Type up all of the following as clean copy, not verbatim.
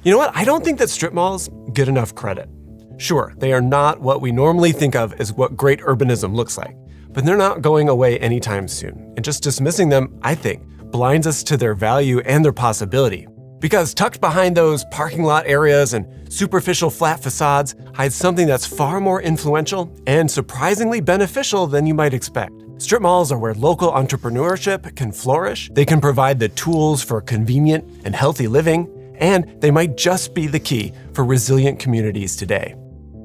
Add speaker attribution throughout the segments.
Speaker 1: You know what? I don't think that strip malls get enough credit. Sure, they are not what we normally think of as what great urbanism looks like, but they're not going away anytime soon. And just dismissing them, I think, blinds us to their value and their possibility. Because tucked behind those parking lot areas and superficial flat facades hides something that's far more influential and surprisingly beneficial than you might expect. Strip malls are where local entrepreneurship can flourish. They can provide the tools for convenient and healthy living, and they might just be the key for resilient communities today.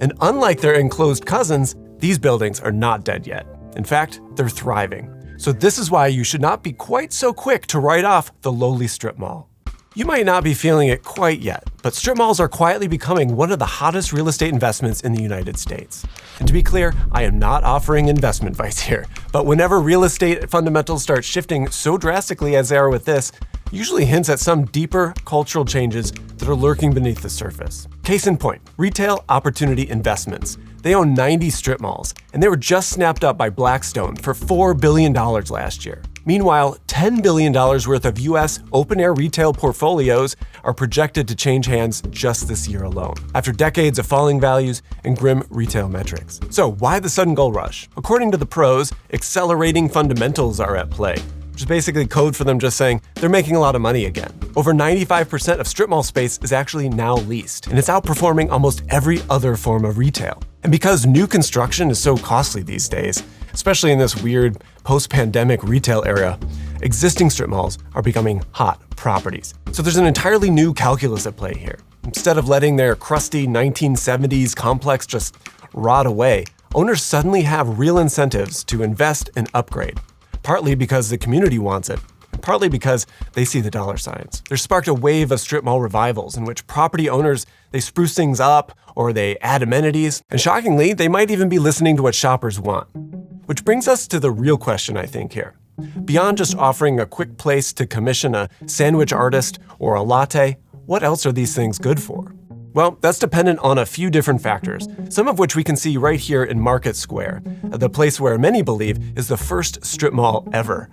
Speaker 1: And unlike their enclosed cousins, these buildings are not dead yet. In fact, they're thriving. So this is why you should not be quite so quick to write off the lowly strip mall. You might not be feeling it quite yet, but strip malls are quietly becoming one of the hottest real estate investments in the United States. And to be clear, I am not offering investment advice here, but whenever real estate fundamentals start shifting so drastically as they are with this, usually hints at some deeper cultural changes that are lurking beneath the surface. Case in point, Retail Opportunity Investments. They own 90 strip malls, and they were just snapped up by Blackstone for $4 billion last year. Meanwhile, $10 billion worth of U.S. open-air retail portfolios are projected to change hands just this year alone, after decades of falling values and grim retail metrics. So why the sudden gold rush? According to the pros, accelerating fundamentals are at play, which is basically code for them just saying they're making a lot of money again. Over 95% of strip mall space is actually now leased, and it's outperforming almost every other form of retail. And because new construction is so costly these days, especially in this weird post-pandemic retail era, existing strip malls are becoming hot properties. So there's an entirely new calculus at play here. Instead of letting their crusty 1970s complex just rot away, owners suddenly have real incentives to invest and upgrade. Partly because the community wants it, and partly because they see the dollar signs. There's sparked a wave of strip mall revivals in which property owners, they spruce things up or they add amenities, and shockingly, they might even be listening to what shoppers want. Which brings us to the real question, I think, here. Beyond just offering a quick place to commission a sandwich artist or a latte, what else are these things good for? Well, that's dependent on a few different factors, some of which we can see right here in Market Square, the place where many believe is the first strip mall ever.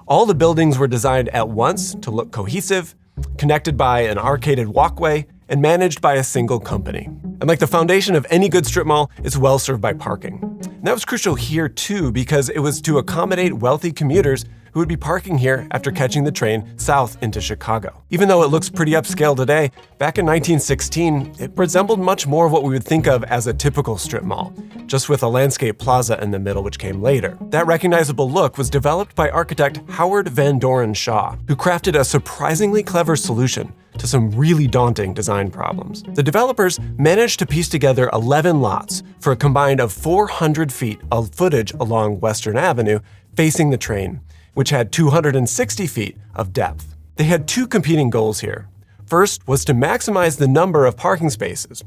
Speaker 1: All the buildings were designed at once to look cohesive, connected by an arcaded walkway, and managed by a single company. And like the foundation of any good strip mall, it's well served by parking. And that was crucial here too, because it was to accommodate wealthy commuters who would be parking here after catching the train south into Chicago. Even though it looks pretty upscale today, back in 1916, it resembled much more of what we would think of as a typical strip mall, just with a landscape plaza in the middle, which came later. That recognizable look was developed by architect Howard Van Doren Shaw, who crafted a surprisingly clever solution to some really daunting design problems. The developers managed to piece together 11 lots for a combined of 400 feet of footage along Western Avenue facing the train, which had 260 feet of depth. They had two competing goals here. First was to maximize the number of parking spaces,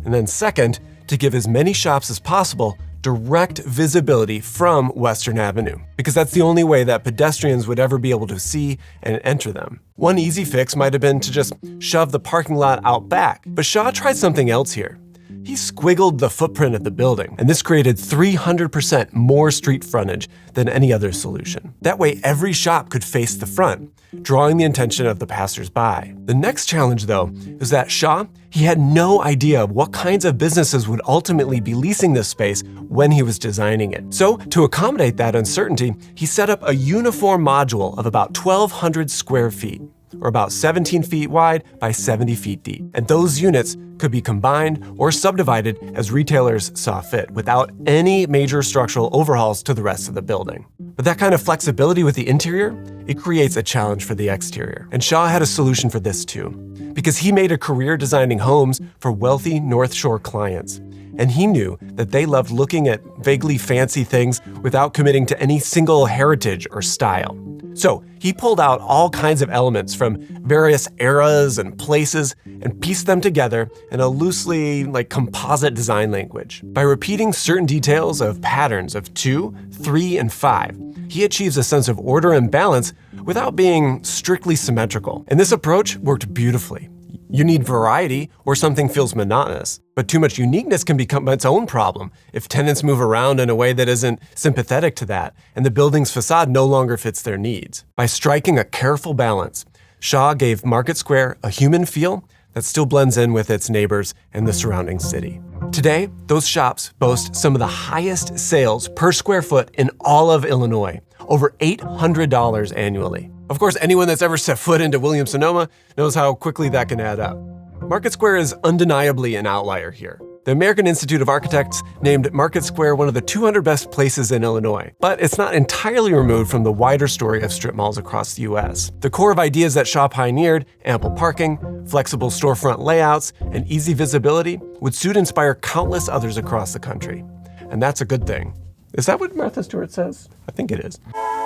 Speaker 1: and then second, to give as many shops as possible direct visibility from Western Avenue, because that's the only way that pedestrians would ever be able to see and enter them. One easy fix might have been to just shove the parking lot out back, but Shaw tried something else here. He squiggled the footprint of the building, and this created 300% more street frontage than any other solution. That way, every shop could face the front, drawing the attention of the passersby. The next challenge, though, is that Shaw, he had no idea of what kinds of businesses would ultimately be leasing this space when he was designing it. So, to accommodate that uncertainty, he set up a uniform module of about 1,200 square feet, or about 17 feet wide by 70 feet deep. And those units could be combined or subdivided as retailers saw fit, without any major structural overhauls to the rest of the building. But that kind of flexibility with the interior, it creates a challenge for the exterior. And Shaw had a solution for this too, because he made a career designing homes for wealthy North Shore clients. And he knew that they loved looking at vaguely fancy things without committing to any single heritage or style. So he pulled out all kinds of elements from various eras and places and pieced them together in a loosely composite design language. By repeating certain details of patterns of 2, 3, and 5, he achieves a sense of order and balance without being strictly symmetrical. And this approach worked beautifully. You need variety or something feels monotonous, but too much uniqueness can become its own problem if tenants move around in a way that isn't sympathetic to that and the building's facade no longer fits their needs. By striking a careful balance, Shaw gave Market Square a human feel that still blends in with its neighbors and the surrounding city. Today, those shops boast some of the highest sales per square foot in all of Illinois, over $800 annually. Of course, anyone that's ever set foot into Williams-Sonoma knows how quickly that can add up. Market Square is undeniably an outlier here. The American Institute of Architects named Market Square one of the 200 best places in Illinois, but it's not entirely removed from the wider story of strip malls across the US. The core of ideas that Shaw pioneered, ample parking, flexible storefront layouts, and easy visibility, would soon inspire countless others across the country. And that's a good thing. Is that what Martha Stewart says? I think it is.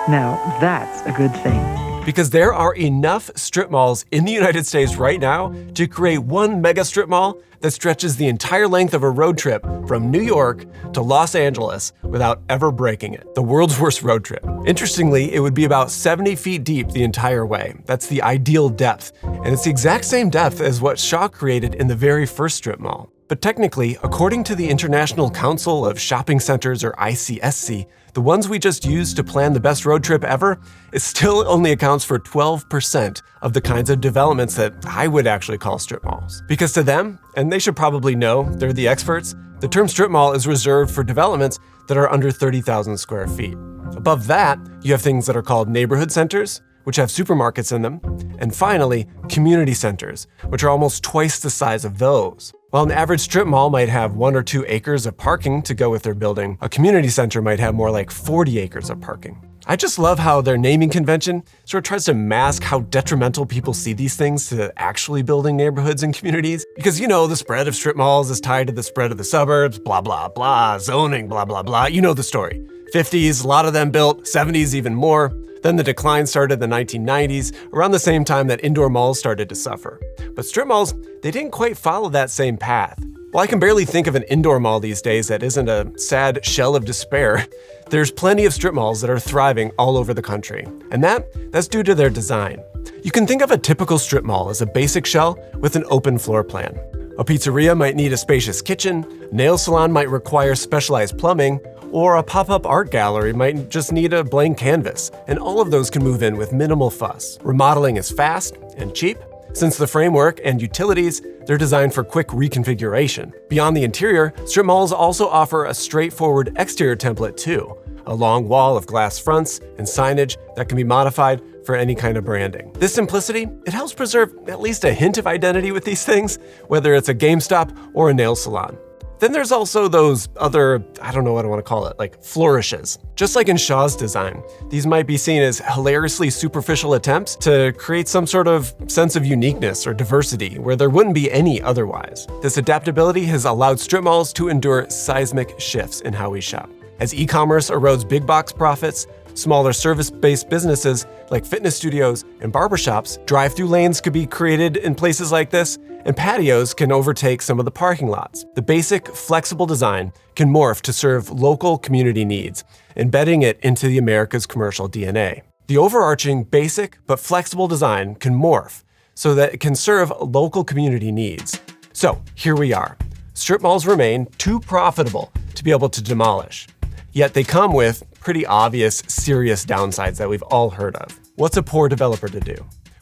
Speaker 2: Now, that's a good thing.
Speaker 1: Because there are enough strip malls in the United States right now to create one mega strip mall that stretches the entire length of a road trip from New York to Los Angeles without ever breaking it. The world's worst road trip. Interestingly, it would be about 70 feet deep the entire way. That's the ideal depth, and it's the exact same depth as what Shaw created in the very first strip mall. But technically, according to the International Council of Shopping Centers, or ICSC, the ones we just used to plan the best road trip ever, it still only accounts for 12% of the kinds of developments that I would actually call strip malls. Because to them, and they should probably know, they're the experts, the term strip mall is reserved for developments that are under 30,000 square feet. Above that, you have things that are called neighborhood centers, which have supermarkets in them, and finally, community centers, which are almost twice the size of those. While an average strip mall might have 1 or 2 acres of parking to go with their building, a community center might have more like 40 acres of parking. I just love how their naming convention sort of tries to mask how detrimental people see these things to actually building neighborhoods and communities. Because, you know, the spread of strip malls is tied to the spread of the suburbs, blah, blah, blah, zoning, blah, blah, blah. You know the story. 50s, a lot of them built, 70s even more. Then the decline started in the 1990s, around the same time that indoor malls started to suffer. But strip malls, they didn't quite follow that same path. While I can barely think of an indoor mall these days that isn't a sad shell of despair, there's plenty of strip malls that are thriving all over the country. And that's due to their design. You can think of a typical strip mall as a basic shell with an open floor plan. A pizzeria might need a spacious kitchen, a nail salon might require specialized plumbing, or a pop-up art gallery might just need a blank canvas, and all of those can move in with minimal fuss. Remodeling is fast and cheap. Since the framework and utilities, they're designed for quick reconfiguration. Beyond the interior, strip malls also offer a straightforward exterior template too, a long wall of glass fronts and signage that can be modified for any kind of branding. This simplicity, it helps preserve at least a hint of identity with these things, whether it's a GameStop or a nail salon. Then there's also those other, I don't know what I want to call it, like flourishes. Just like in Shaw's design, these might be seen as hilariously superficial attempts to create some sort of sense of uniqueness or diversity where there wouldn't be any otherwise. This adaptability has allowed strip malls to endure seismic shifts in how we shop. As e-commerce erodes big box profits, smaller service-based businesses like fitness studios and barbershops, drive-through lanes could be created in places like this, and patios can overtake some of the parking lots. The basic, flexible design can morph to serve local community needs, embedding it into the America's commercial DNA. The overarching, basic, but flexible design can morph so that it can serve local community needs. So here we are. Strip malls remain too profitable to be able to demolish. Yet they come with pretty obvious, serious downsides that we've all heard of. What's a poor developer to do?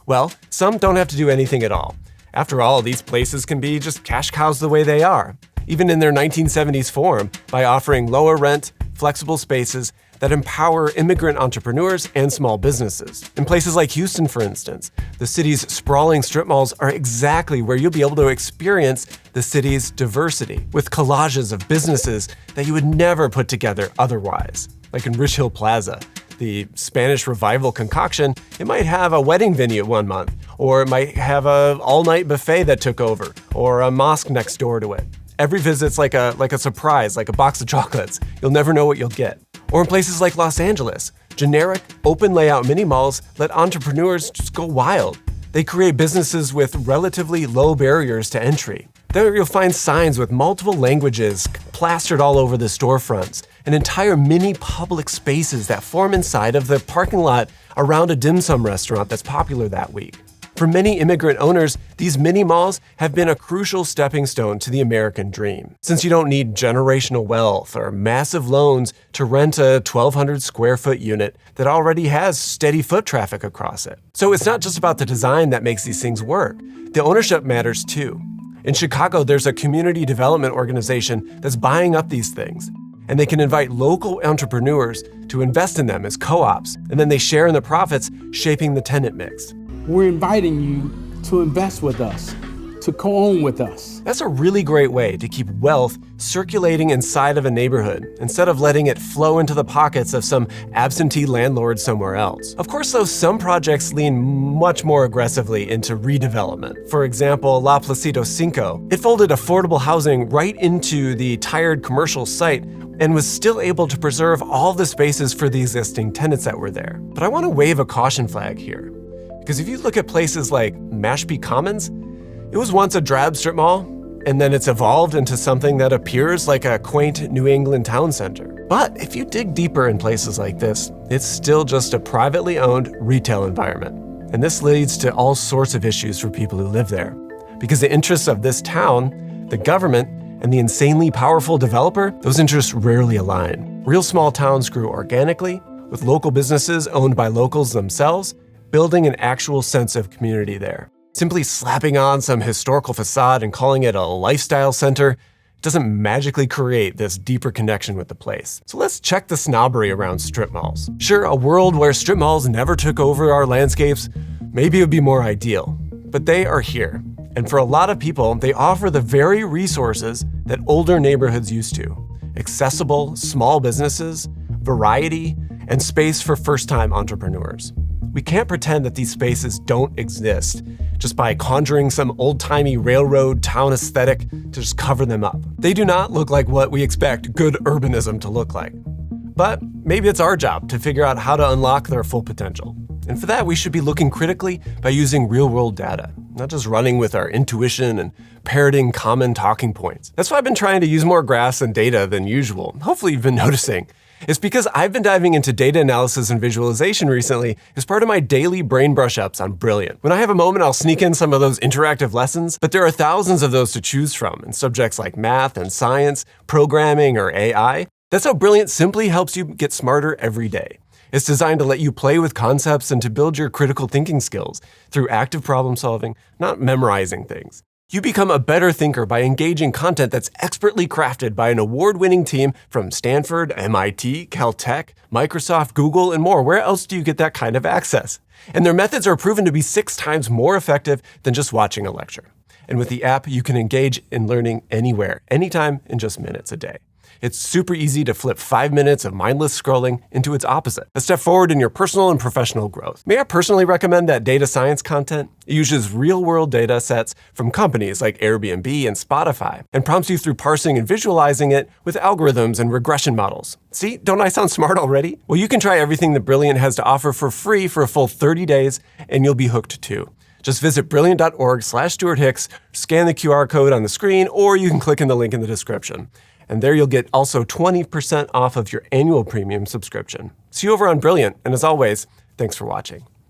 Speaker 1: Well, some don't have to do anything at all. After all, these places can be just cash cows the way they are, even in their 1970s form, by offering lower rent, flexible spaces that empower immigrant entrepreneurs and small businesses. In places like Houston, for instance, the city's sprawling strip malls are exactly where you'll be able to experience the city's diversity, with collages of businesses that you would never put together otherwise. Like in Rich Hill Plaza, the Spanish Revival concoction, it might have a wedding venue one month, or it might have a all-night buffet that took over, or a mosque next door to it. Every visit's like a surprise, like a box of chocolates. You'll never know what you'll get. Or in places like Los Angeles, generic, open layout mini malls let entrepreneurs just go wild. They create businesses with relatively low barriers to entry. There you'll find signs with multiple languages plastered all over the storefronts, and entire mini public spaces that form inside of the parking lot around a dim sum restaurant that's popular that week. For many immigrant owners, these mini malls have been a crucial stepping stone to the American dream, since you don't need generational wealth or massive loans to rent a 1,200 square foot unit that already has steady foot traffic across it. So it's not just about the design that makes these things work. The ownership matters too. In Chicago, there's a community development organization that's buying up these things, and they can invite local entrepreneurs to invest in them as co-ops, and then they share in the profits, shaping the tenant mix.
Speaker 3: We're inviting you to invest with us, to co-own with us.
Speaker 1: That's a really great way to keep wealth circulating inside of a neighborhood instead of letting it flow into the pockets of some absentee landlord somewhere else. Of course, though, some projects lean much more aggressively into redevelopment. For example, La Placido Cinco. It folded affordable housing right into the tired commercial site and was still able to preserve all the spaces for the existing tenants that were there. But I want to wave a caution flag here. Because if you look at places like Mashpee Commons, it was once a drab strip mall, and then it's evolved into something that appears like a quaint New England town center. But if you dig deeper in places like this, it's still just a privately owned retail environment. And this leads to all sorts of issues for people who live there. Because the interests of this town, the government, and the insanely powerful developer, those interests rarely align. Real small towns grew organically, with local businesses owned by locals themselves, building an actual sense of community there. Simply slapping on some historical facade and calling it a lifestyle center doesn't magically create this deeper connection with the place. So let's check the snobbery around strip malls. Sure, a world where strip malls never took over our landscapes, maybe it would be more ideal, but they are here. And for a lot of people, they offer the very resources that older neighborhoods used to: accessible small businesses, variety, and space for first-time entrepreneurs. We can't pretend that these spaces don't exist just by conjuring some old-timey railroad town aesthetic to just cover them up. They do not look like what we expect good urbanism to look like. But maybe it's our job to figure out how to unlock their full potential. And for that, we should be looking critically by using real-world data, not just running with our intuition and parroting common talking points. That's why I've been trying to use more graphs and data than usual. Hopefully you've been noticing. It's because I've been diving into data analysis and visualization recently as part of my daily brain brush-ups on Brilliant. When I have a moment, I'll sneak in some of those interactive lessons, but there are thousands of those to choose from in subjects like math and science, programming, or AI. That's how Brilliant simply helps you get smarter every day. It's designed to let you play with concepts and to build your critical thinking skills through active problem solving, not memorizing things. You become a better thinker by engaging content that's expertly crafted by an award-winning team from Stanford, MIT, Caltech, Microsoft, Google, and more. Where else do you get that kind of access? And their methods are proven to be 6 times more effective than just watching a lecture. And with the app, you can engage in learning anywhere, anytime, in just minutes a day. It's super easy to flip 5 minutes of mindless scrolling into its opposite, a step forward in your personal and professional growth. May I personally recommend that data science content? It uses real-world data sets from companies like Airbnb and Spotify and prompts you through parsing and visualizing it with algorithms and regression models. See, don't I sound smart already? Well, you can try everything that Brilliant has to offer for free for a full 30 days, and you'll be hooked too. Just visit brilliant.org/Stewart Hicks, scan the QR code on the screen, or you can click in the link in the description. And there you'll get also 20% off of your annual premium subscription. See you over on Brilliant, and as always, thanks for watching.